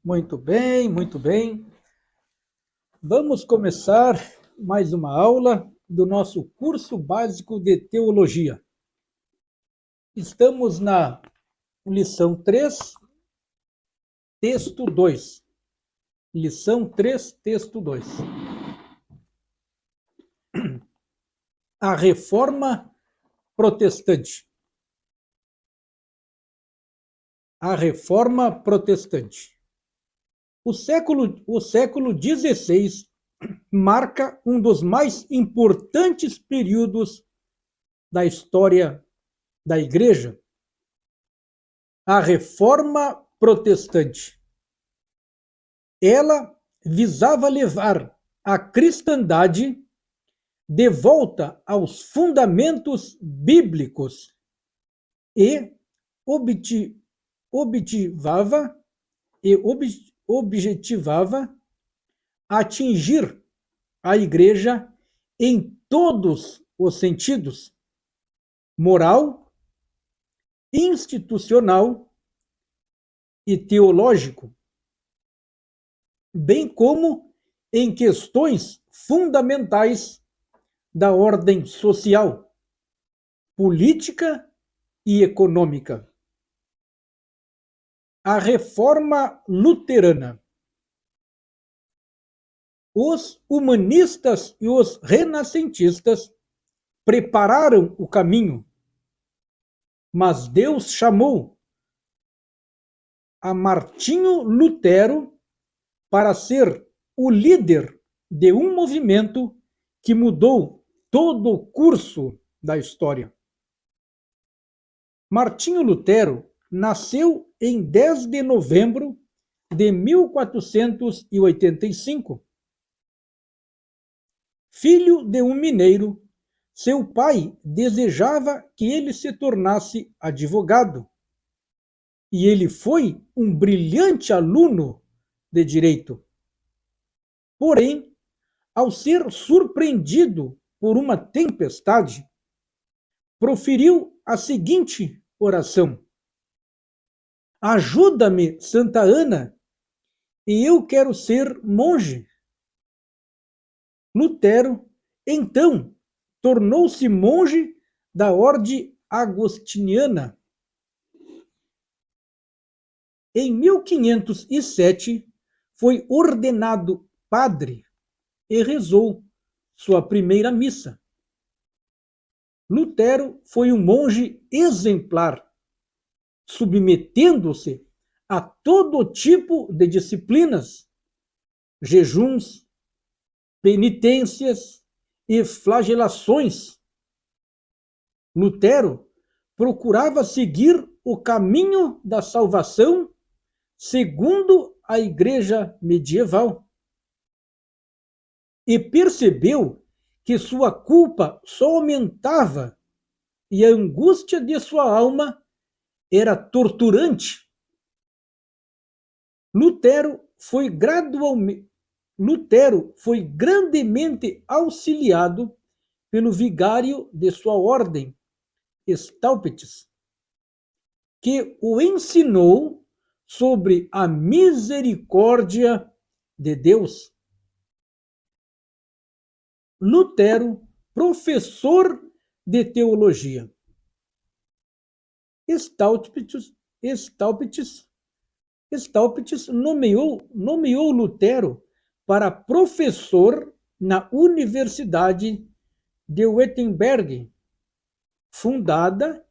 Muito bem, muito bem. Vamos começar mais uma aula do nosso curso básico de teologia. Estamos na lição 3, texto 2. Lição 3, texto 2. A Reforma Protestante. A Reforma Protestante. O século XVI marca um dos mais importantes períodos da história da Igreja. A Reforma Protestante. Ela visava levar a cristandade de volta aos fundamentos bíblicos e objetivava atingir a Igreja em todos os sentidos: moral, institucional e teológico, bem como em questões fundamentais da ordem social, política e econômica. A Reforma Luterana. Os humanistas e os renascentistas prepararam o caminho, mas Deus chamou a Martinho Lutero para ser o líder de um movimento que mudou todo o curso da história. Martinho Lutero nasceu em 10 de novembro de 1485. Filho de um mineiro, seu pai desejava que ele se tornasse advogado, e ele foi um brilhante aluno de direito. Porém, ao ser surpreendido por uma tempestade, proferiu a seguinte oração: ajuda-me, Santa Ana, e eu quero ser monge. Lutero, então, tornou-se monge da ordem agostiniana. Em 1507, foi ordenado padre e rezou sua primeira missa. Lutero foi um monge exemplar, submetendo-se a todo tipo de disciplinas, jejuns, penitências e flagelações. Lutero procurava seguir o caminho da salvação segundo a Igreja medieval e percebeu que sua culpa só aumentava e a angústia de sua alma era torturante. Lutero foi grandemente auxiliado pelo vigário de sua ordem, Staupitz, que o ensinou sobre a misericórdia de Deus. Lutero, professor de teologia. Staupitz nomeou Lutero para professor na Universidade de Wittenberg, fundada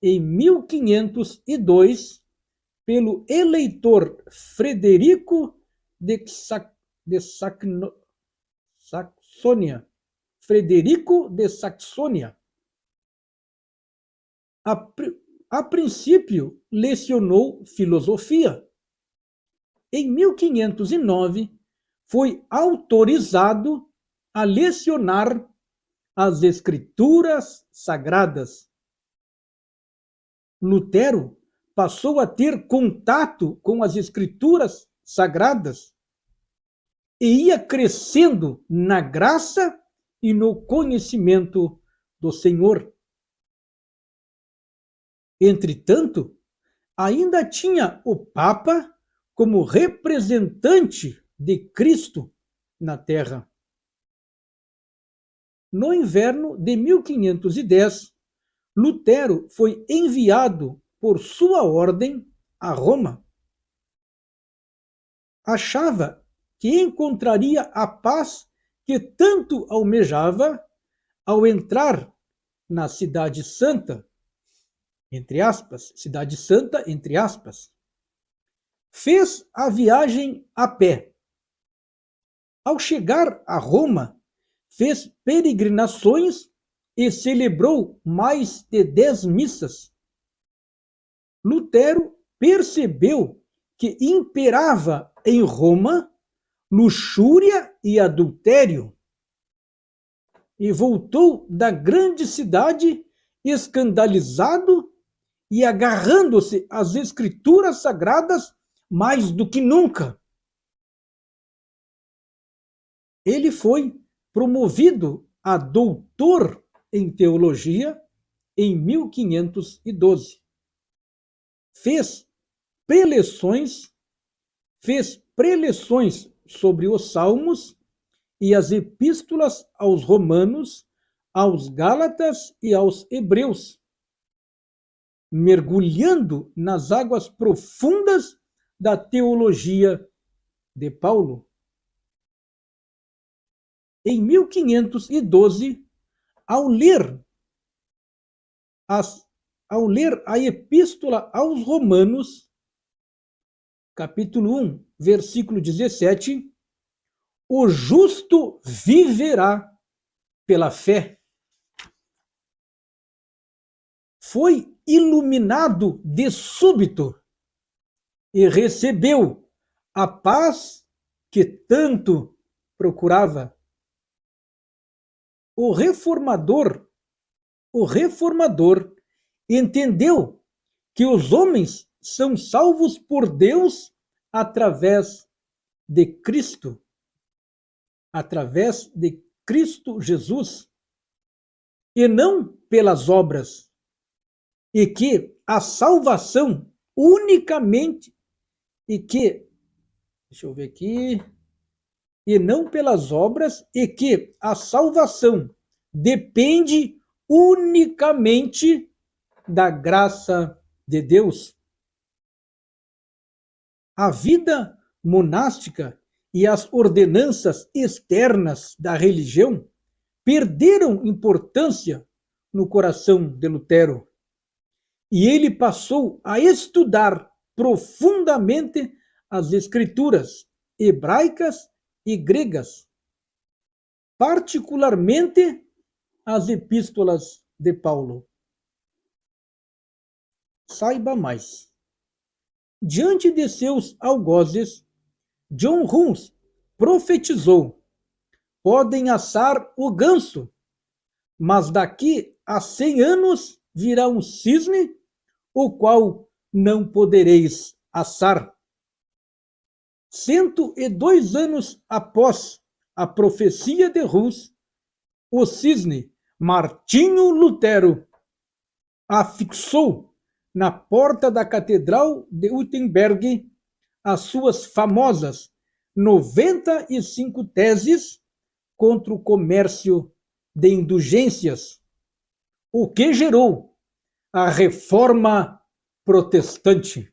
em 1502 pelo eleitor Frederico de Saxônia. A princípio, lecionou filosofia. Em 1509, foi autorizado a lecionar as Escrituras Sagradas. Lutero passou a ter contato com as Escrituras Sagradas e ia crescendo na graça e no conhecimento do Senhor. Entretanto, ainda tinha o Papa como representante de Cristo na Terra. No inverno de 1510, Lutero foi enviado por sua ordem a Roma. Achava que encontraria a paz que tanto almejava ao entrar na Cidade Santa, entre aspas, Cidade Santa, entre aspas. Fez a viagem a pé. Ao chegar a Roma, fez peregrinações e celebrou mais de 10 missas. Lutero percebeu que imperava em Roma luxúria e adultério e voltou da grande cidade escandalizado e agarrando-se às escrituras sagradas mais do que nunca. Ele foi promovido a doutor em teologia em 1512. Fez preleções sobre os Salmos e as epístolas aos Romanos, aos Gálatas e aos Hebreus, mergulhando nas águas profundas da teologia de Paulo. Em 1512, ao ler a Epístola aos Romanos, capítulo 1, versículo 17, o justo viverá pela fé. Foi iluminado de súbito e recebeu a paz que tanto procurava. O reformador entendeu que os homens são salvos por Deus através de Cristo Jesus, e não pelas obras, e que a salvação unicamente, e não pelas obras, e que a salvação depende unicamente da graça de Deus. A vida monástica e as ordenanças externas da religião perderam importância no coração de Lutero, e ele passou a estudar profundamente as escrituras hebraicas e gregas, particularmente as epístolas de Paulo. Saiba mais. Diante de seus algozes, John Huss profetizou: podem assar o ganso, mas daqui a 100 anos virá um cisne, o qual não podereis assar. 102 anos após a profecia de Huss, o cisne Martinho Lutero afixou na porta da Catedral de Wittenberg as suas famosas 95 teses contra o comércio de indulgências, o que gerou a Reforma Protestante.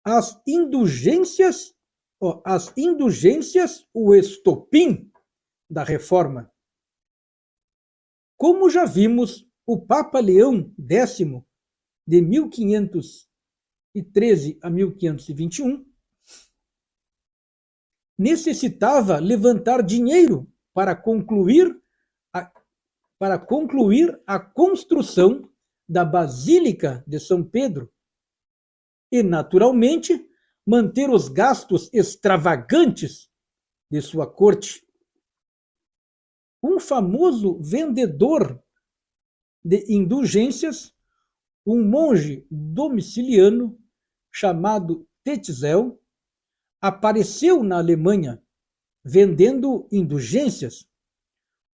As indulgências, o estopim da Reforma. Como já vimos, o Papa Leão X, de 1513 a 1521, necessitava levantar dinheiro para concluir a construção da Basílica de São Pedro e, naturalmente, manter os gastos extravagantes de sua corte. Um famoso vendedor de indulgências, um monge domiciliano chamado Tetzel, apareceu na Alemanha vendendo indulgências,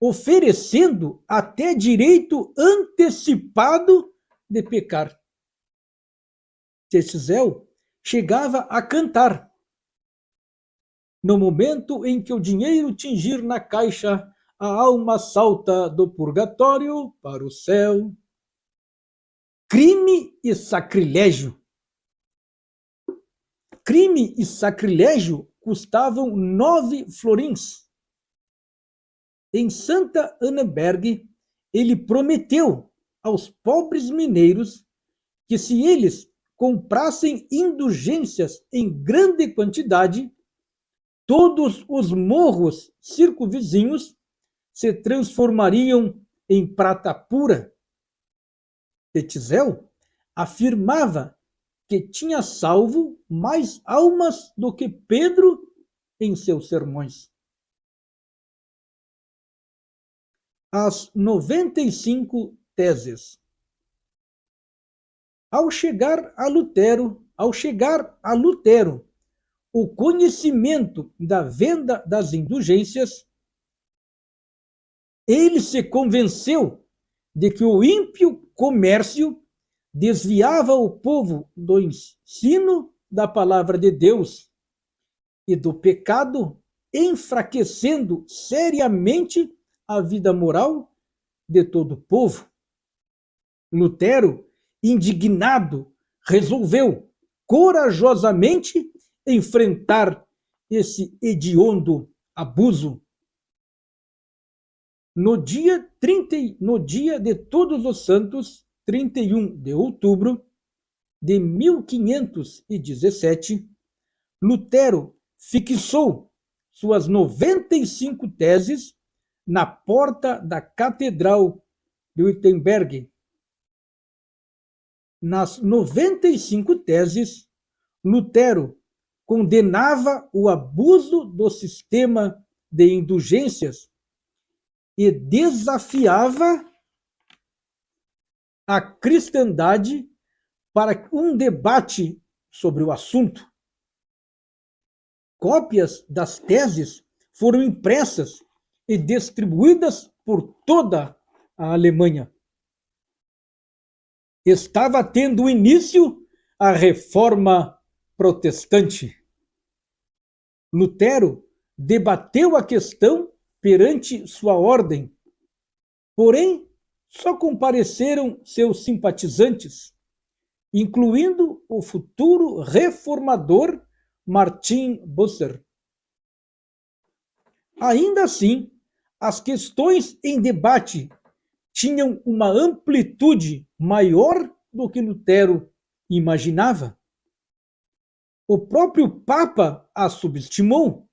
oferecendo até direito antecipado de pecar. Tetzel chegava a cantar: no momento em que o dinheiro tingir na caixa, a alma salta do purgatório para o céu. Crime e sacrilégio. Crime e sacrilégio custavam 9 florins. Em Santa Anneberg, ele prometeu aos pobres mineiros que, se eles comprassem indulgências em grande quantidade, todos os morros circunvizinhos se transformariam em prata pura. Tetzel afirmava que tinha salvo mais almas do que Pedro em seus sermões. As 95 teses. Ao chegar a Lutero, o conhecimento da venda das indulgências, ele se convenceu de que o ímpio comércio desviava o povo do ensino da palavra de Deus e do pecado, enfraquecendo seriamente a vida moral de todo o povo. Lutero, indignado, resolveu corajosamente enfrentar esse hediondo abuso. No dia de Todos os Santos, 31 de outubro de 1517, Lutero fixou suas 95 teses na porta da Catedral de Wittenberg. Nas 95 teses, Lutero condenava o abuso do sistema de indulgências e desafiava a cristandade para um debate sobre o assunto. Cópias das teses foram impressas e distribuídas por toda a Alemanha. Estava tendo início a Reforma Protestante. Lutero debateu a questão perante sua ordem, porém só compareceram seus simpatizantes, incluindo o futuro reformador Martin Bucer. Ainda assim, as questões em debate tinham uma amplitude maior do que Lutero imaginava. O próprio Papa as subestimou,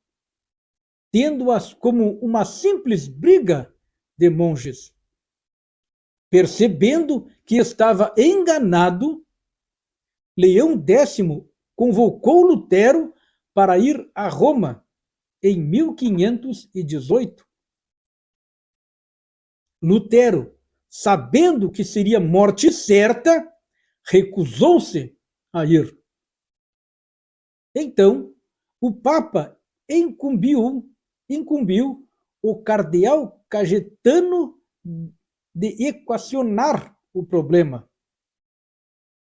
tendo-as como uma simples briga de monges. Percebendo que estava enganado, Leão X convocou Lutero para ir a Roma em 1518. Lutero, sabendo que seria morte certa, recusou-se a ir. Então, o Papa incumbiu o cardeal Cajetano de equacionar o problema.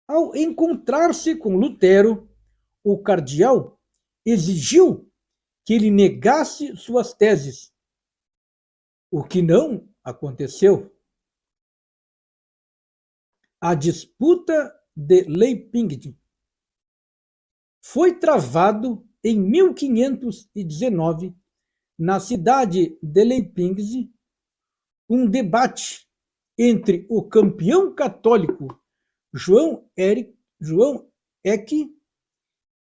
Ao encontrar-se com Lutero, o cardeal exigiu que ele negasse suas teses, o que não aconteceu. A disputa de Leipzig foi travado em 1519, na cidade de Leipzig, um debate entre o campeão católico João Eck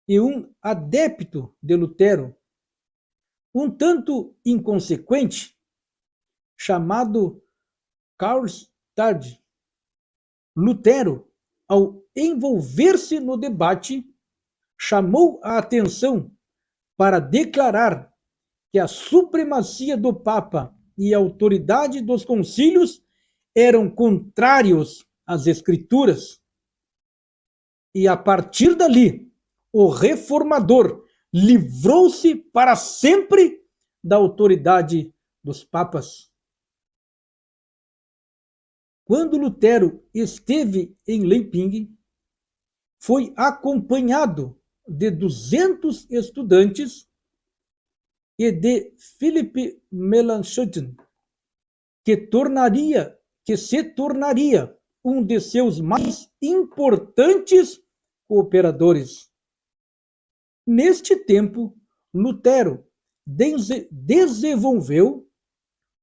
e um adepto de Lutero, um tanto inconsequente, chamado Karl Stade. Lutero, ao envolver-se no debate, chamou a atenção para declarar que a supremacia do Papa e a autoridade dos concílios eram contrários às Escrituras. E a partir dali, o reformador livrou-se para sempre da autoridade dos papas. Quando Lutero esteve em Leipzig, foi acompanhado de 200 estudantes e de Philippe Melanchthon, que se tornaria um de seus mais importantes cooperadores. Neste tempo, Lutero desenvolveu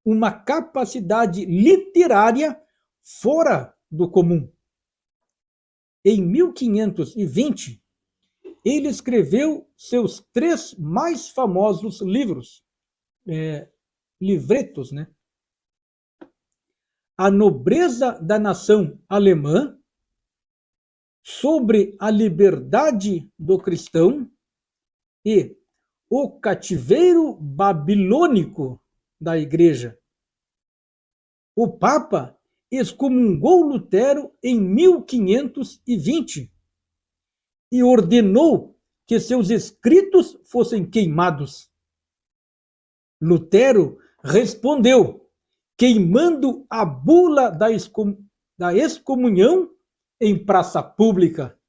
uma capacidade literária fora do comum. Em 1520, ele escreveu seus 3 mais famosos livros, livretos, né? A Nobreza da Nação Alemã, Sobre a Liberdade do Cristão e O Cativeiro Babilônico da Igreja. O Papa excomungou Lutero em 1520 e ordenou que seus escritos fossem queimados. Lutero respondeu, queimando a bula da excomunhão em praça pública.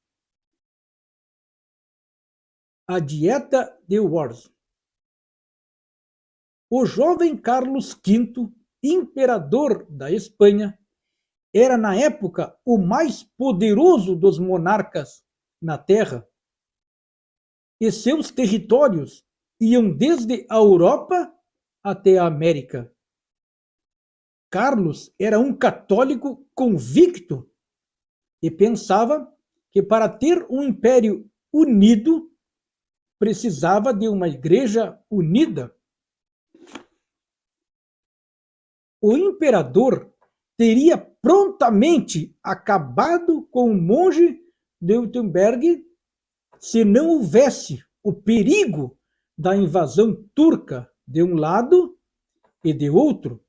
A Dieta de Worms. O jovem Carlos V, imperador da Espanha, era na época o mais poderoso dos monarcas na terra, e seus territórios iam desde a Europa até a América. Carlos era um católico convicto e pensava que para ter um império unido precisava de uma igreja unida. O imperador teria prontamente acabado com o monge de Wittenberg se não houvesse o perigo da invasão turca de um lado e de outro.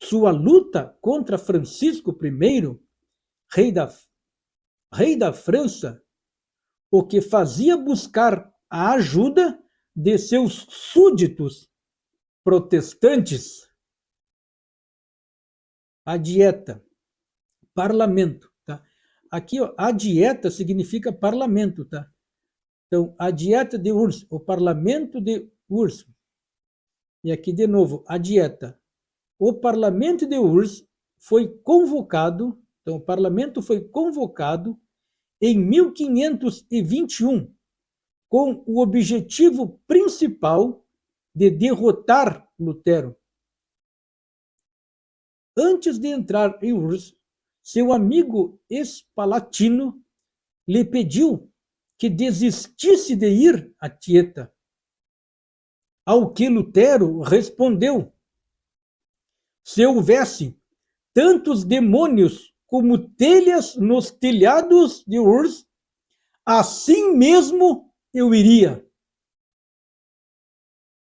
Sua luta contra Francisco I, rei da França, o que fazia buscar a ajuda de seus súditos protestantes. A dieta, parlamento, tá? Aqui, ó, a dieta significa parlamento, tá? Então, a dieta de Worms, o parlamento de Worms. E aqui de novo, a dieta. O parlamento de Worms foi convocado, então o parlamento foi convocado em 1521, com o objetivo principal de derrotar Lutero. Antes de entrar em Worms, seu amigo Espalatino lhe pediu que desistisse de ir a Tieta. Ao que Lutero respondeu: se houvesse tantos demônios como telhas nos telhados de Worms, assim mesmo eu iria.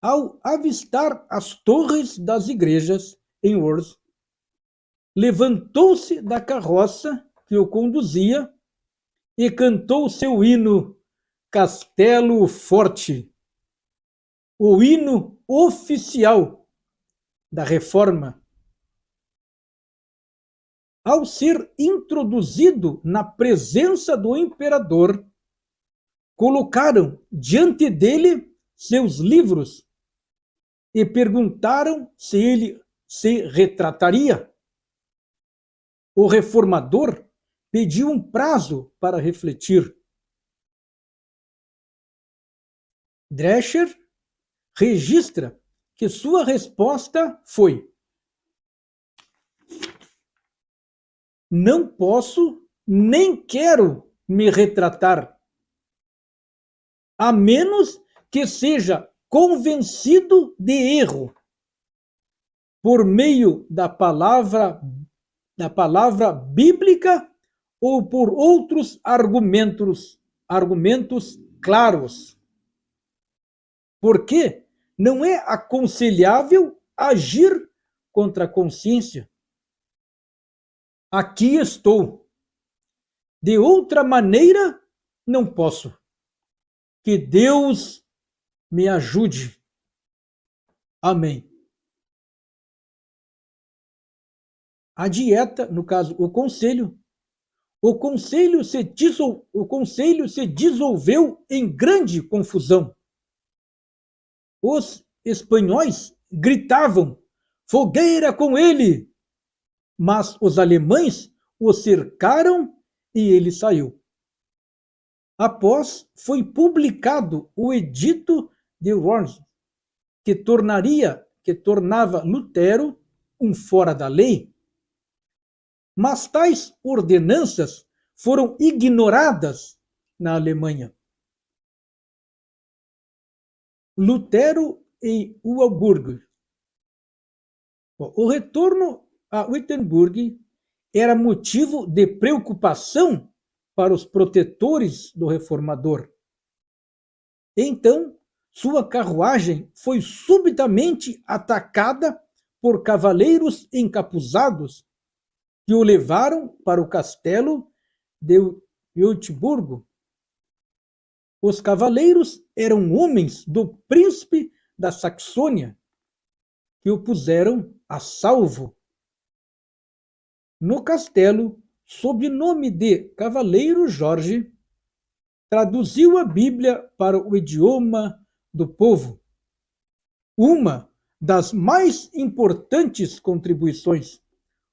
Ao avistar as torres das igrejas em Worms, levantou-se da carroça que o conduzia e cantou seu hino Castelo Forte, o hino oficial da Reforma. Ao ser introduzido na presença do imperador, colocaram diante dele seus livros e perguntaram se ele se retrataria. O reformador pediu um prazo para refletir. Drescher registra que sua resposta foi: não posso nem quero me retratar, a menos que seja convencido de erro por meio da palavra bíblica ou por outros argumentos claros. Porque não é aconselhável agir contra a consciência. Aqui estou. De outra maneira, não posso. Que Deus me ajude. Amém. A dieta, no caso, o conselho, O conselho se dissolveu em grande confusão. Os espanhóis gritavam: fogueira com ele! Mas os alemães o cercaram e ele saiu. Após, foi publicado o Edito de Worms, que tornava Lutero um fora da lei. Mas tais ordenanças foram ignoradas na Alemanha. Lutero em Warburg. O retorno a Wittenberg era motivo de preocupação para os protetores do reformador. Então, sua carruagem foi subitamente atacada por cavaleiros encapuzados que o levaram para o castelo de Württemberg. Os cavaleiros eram homens do príncipe da Saxônia, que o puseram a salvo. No castelo, sob nome de Cavaleiro Jorge, traduziu a Bíblia para o idioma do povo. Uma das mais importantes contribuições.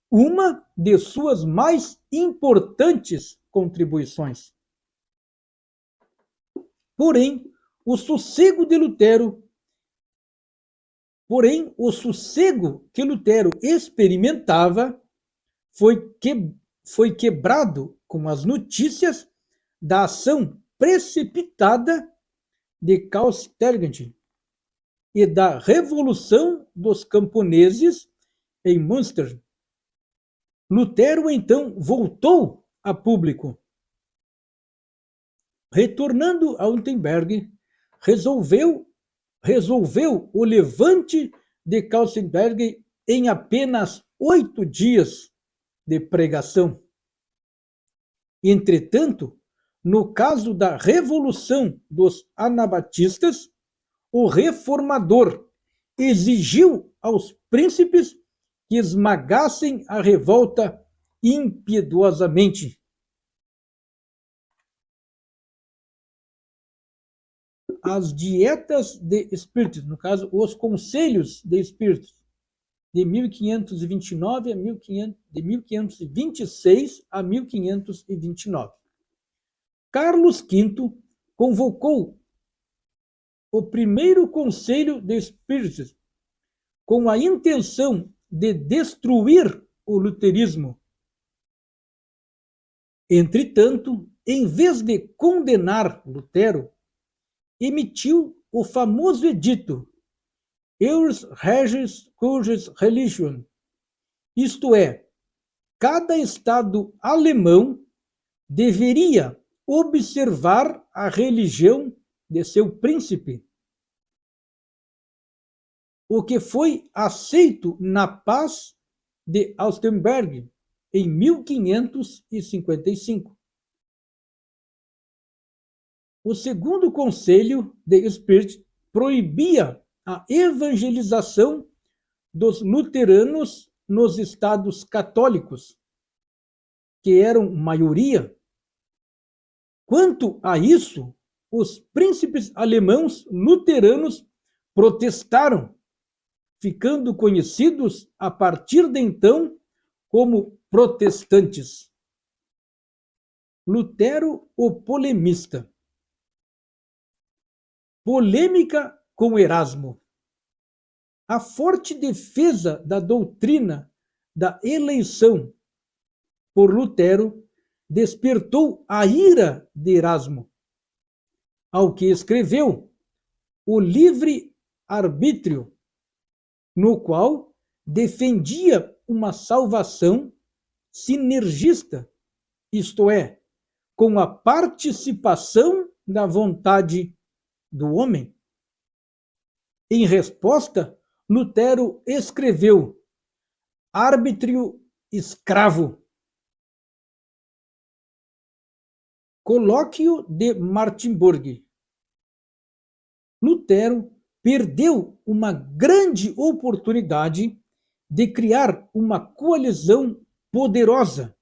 Uma de suas mais importantes contribuições. Porém, o sossego que Lutero experimentava foi quebrado com as notícias da ação precipitada de Karl Steigen e da Revolução dos Camponeses em Münster. Lutero, então, voltou a público. Retornando a Wittenberg, resolveu o levante de Kalsenberg em apenas 8 dias de pregação. Entretanto, no caso da Revolução dos Anabatistas, o reformador exigiu aos príncipes que esmagassem a revolta impiedosamente. As dietas de espíritos, no caso, os conselhos de espíritos, de 1526 a 1529. Carlos V convocou o primeiro conselho de espíritos com a intenção de destruir o luterismo. Entretanto, em vez de condenar Lutero, emitiu o famoso edito Eures Regis Cursus Religion, isto é, cada estado alemão deveria observar a religião de seu príncipe, o que foi aceito na paz de Augsburg em 1555. O segundo conselho de Espírito proibia a evangelização dos luteranos nos estados católicos, que eram maioria. Quanto a isso, os príncipes alemãos luteranos protestaram, ficando conhecidos a partir de então como protestantes. Lutero, o polemista. Polêmica com Erasmo. A forte defesa da doutrina da eleição por Lutero despertou a ira de Erasmo, ao que escreveu o livre-arbítrio, no qual defendia uma salvação sinergista, isto é, com a participação da vontade do homem. Em resposta, Lutero escreveu Arbítrio escravo. Colóquio de Martimburg. Lutero perdeu uma grande oportunidade de criar uma coalizão poderosa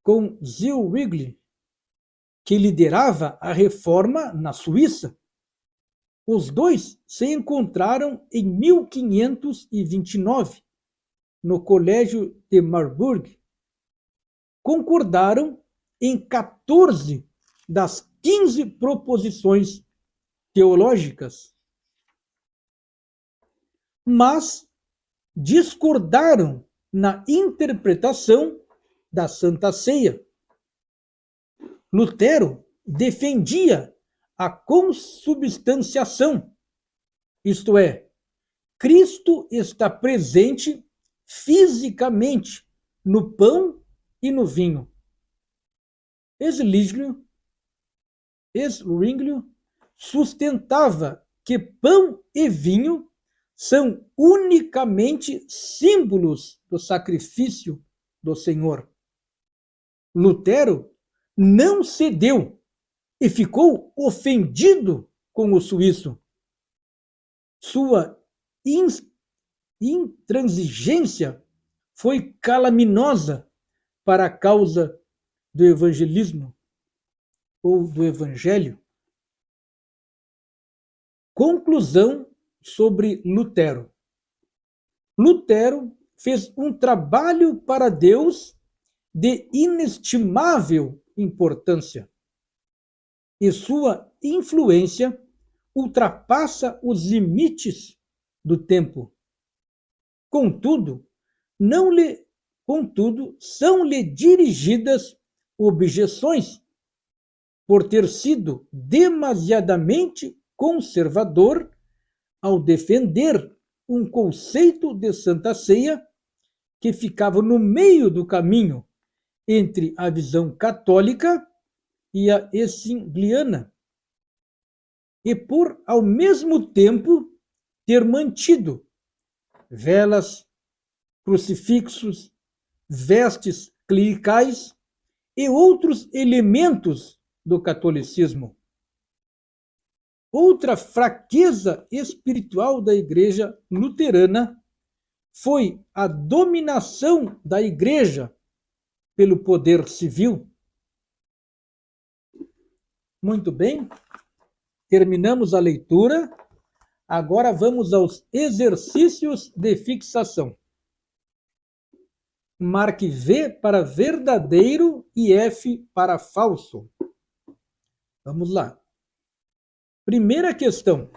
com Zwingli, que liderava a reforma na Suíça. Os dois se encontraram em 1529, no Colégio de Marburg. Concordaram em 14 das 15 proposições teológicas, mas discordaram na interpretação da Santa Ceia. Lutero defendia a consubstanciação, isto é, Cristo está presente fisicamente no pão e no vinho. Zwingli sustentava que pão e vinho são unicamente símbolos do sacrifício do Senhor. Lutero não cedeu e ficou ofendido com o suíço. Sua intransigência foi calaminosa para a causa do evangelismo ou do evangelho. Conclusão sobre Lutero. Lutero fez um trabalho para Deus de inestimável importância, e sua influência ultrapassa os limites do tempo. Contudo, são-lhe dirigidas objeções por ter sido demasiadamente conservador ao defender um conceito de Santa Ceia que ficava no meio do caminho entre a visão católica e a zwingliana, e por, ao mesmo tempo, ter mantido velas, crucifixos, vestes clericais e outros elementos do catolicismo. Outra fraqueza espiritual da Igreja luterana foi a dominação da Igreja pelo poder civil. Muito bem, terminamos a leitura. Agora vamos aos exercícios de fixação. Marque V para verdadeiro e F para falso. Vamos lá. Primeira questão.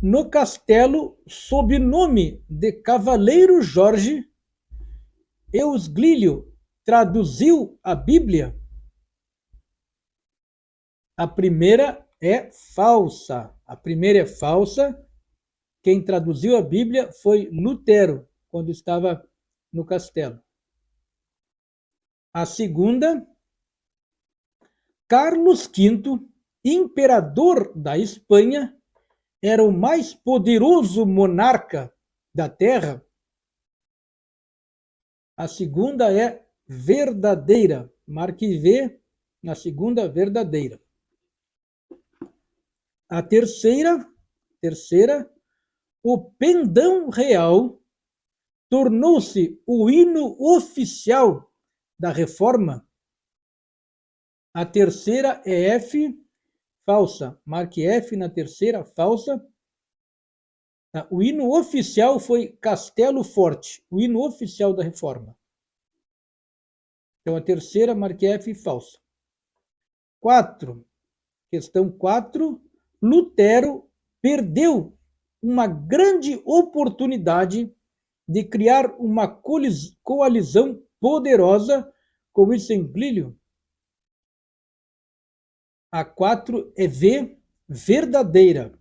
No castelo, sob nome de Cavaleiro Jorge, Zwingli traduziu a Bíblia? A primeira é falsa. A primeira é falsa. Quem traduziu a Bíblia foi Lutero, quando estava no castelo. A segunda, Carlos V, imperador da Espanha, era o mais poderoso monarca da Terra? A segunda é verdadeira. Marque V na segunda, verdadeira. A terceira, o pendão real tornou-se o hino oficial da Reforma? A terceira é F, falsa. Marque F na terceira, falsa. O hino oficial foi Castelo Forte, o hino oficial da Reforma. Então, a terceira, marque F, falsa. 4. Questão 4. Lutero perdeu uma grande oportunidade de criar uma coalizão poderosa com o Zwingli. A 4 é V, verdadeira.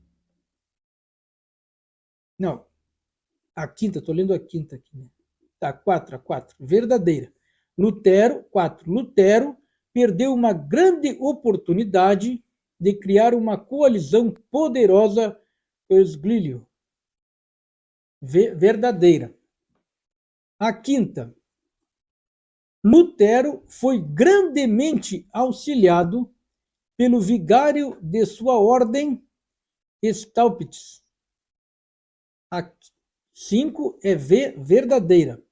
Não, a quinta, estou lendo a quinta aqui. Né? Tá, 4, a 4, verdadeira. Lutero perdeu uma grande oportunidade de criar uma coalizão poderosa com o Zwingli. Verdadeira. A quinta, Lutero foi grandemente auxiliado pelo vigário de sua ordem, Staupitz. A 5 é V, verdadeira.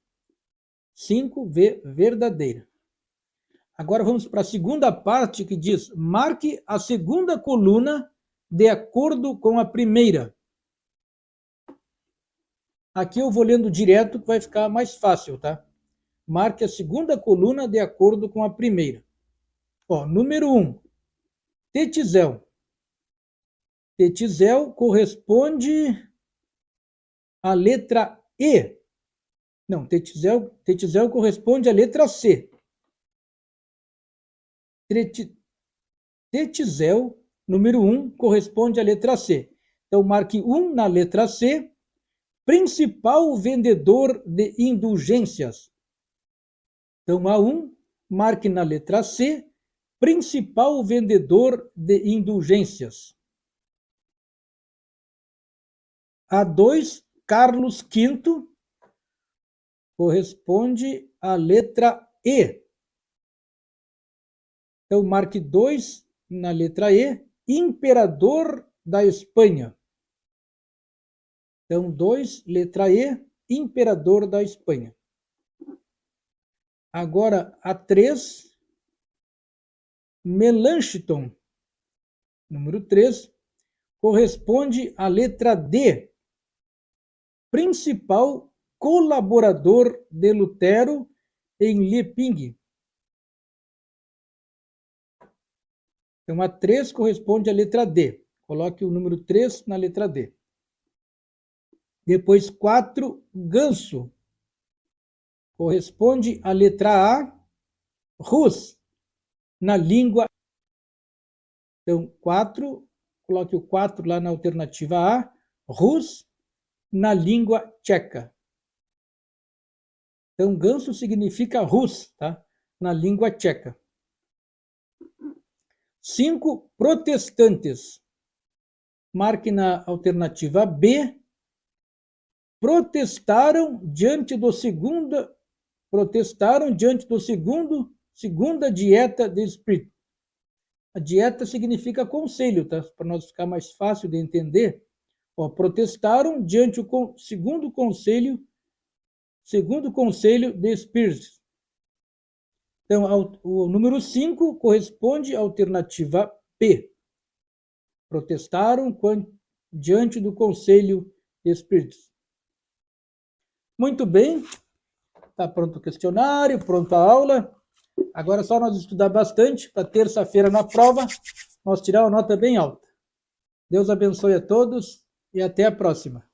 5, verdadeira. Agora vamos para a segunda parte que diz: marque a segunda coluna de acordo com a primeira. Aqui eu vou lendo direto que vai ficar mais fácil, tá? Marque a segunda coluna de acordo com a primeira. Ó, número 1, Tetizel. Tetizel corresponde à letra E. Não, Tetizel corresponde à letra C. Tetizel, número 1, corresponde à letra C. Então, marque 1 na letra C. Principal vendedor de indulgências. Então, A1, marque na letra C. Principal vendedor de indulgências. A2, Carlos V, corresponde à letra E. Então, marque 2 na letra E, imperador da Espanha. Então, 2, letra E, imperador da Espanha. Agora, A3, Melanchthon, número 3, corresponde à letra D, principal colaborador de Lutero em Lieping. Então, a 3 corresponde à letra D. Coloque o número 3 na letra D. Depois, 4, Ganso. Corresponde à letra A, Rus, na língua. Então, 4, coloque o 4 lá na alternativa A, Rus, na língua tcheca. Então, Ganso significa Rus, tá? Na língua tcheca. 5, protestantes. Marque na alternativa B. Protestaram diante do segunda dieta de espírito. A dieta significa conselho, tá? Para nós ficar mais fácil de entender. Ó, protestaram diante do segundo conselho de espíritos. Então, o número 5 corresponde à alternativa P. Protestaram diante do Conselho de Espíritos. Muito bem. Está pronto o questionário, pronta a aula. Agora é só nós estudar bastante para terça-feira na prova nós tirar uma nota bem alta. Deus abençoe a todos e até a próxima.